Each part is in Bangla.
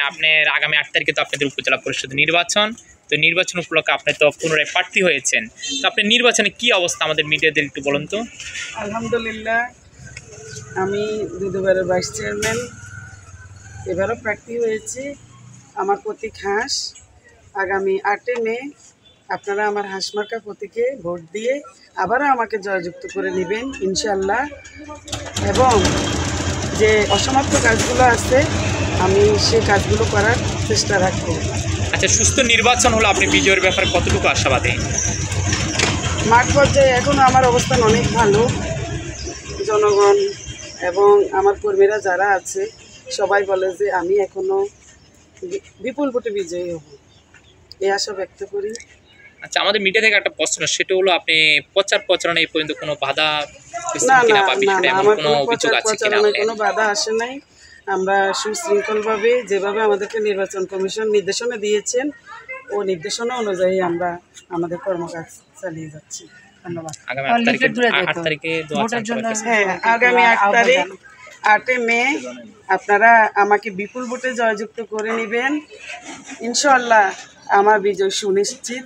আপনার আগামী 8 তারিখে তো আপনাদের উপজেলা পরিষদ নির্বাচন, তো নির্বাচন উপলক্ষে আপনি তো পুনরায় প্রার্থী হয়েছেন, তো আপনার নির্বাচনে কি অবস্থা আমাদের মিডিয়াদের একটু বলুন তো। আলহামদুলিল্লাহ, আমি দুবারের ভাইস চেয়ারম্যান, এবারও প্রার্থী হয়েছি। আমার প্রতীক হাঁস। আগামী 8 মে আপনারা আমার হাঁসমার্কা প্রতীকে ভোট দিয়ে আবারও আমাকে জয়যুক্ত করে নেবেন ইনশাল্লাহ। এবং যে অসমাপ্ত কাজগুলো আছে আমি সেই কাজগুলো করার চেষ্টা রাখব। আচ্ছা, সুস্থ নির্বাচন হলো আপনি বিজয়ের ব্যাপারে কতটুকু আশাবাদী? মাঠ পর্যায়ে এখনও আমার অবস্থান অনেক ভালো। জনগণ এবং আমার কর্মীরা যারা আছে সবাই বলে যে আমি এখনও বিপুল ভোটে বিজয়ী হব, এই আশা ব্যক্ত করি। আচ্ছা, আমাদের মিডিয়া থেকে একটা প্রশ্ন, সেটা হলো আপনি প্রচারণা এই পর্যন্ত কোনো বাধা কোনো বাধা আসে নাই। আমরা সুশৃঙ্খলভাবে যেভাবে আমাদেরকে নির্বাচন কমিশন নির্দেশনা দিয়েছেন ও নির্দেশনা অনুযায়ী আমরা আমাদের কর্মকাজ চালিয়ে যাচ্ছি। ধন্যবাদ। আগামী 8 তারিখ 8 মে আপনারা আমাকে বিপুল ভোটে জয়যুক্ত করে নেবেন ইনশাআল্লাহ। আমার বিজয় সুনিশ্চিত।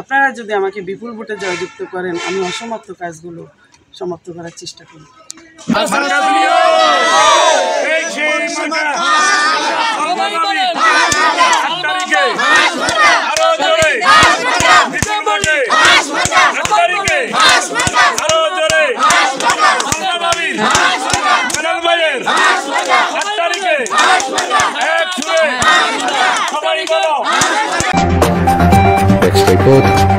আপনারা যদি আমাকে বিপুল ভোটে জয়যুক্ত করেন আমি অসমাপ্ত কাজগুলো সমাপ্ত করার চেষ্টা করি। Next report.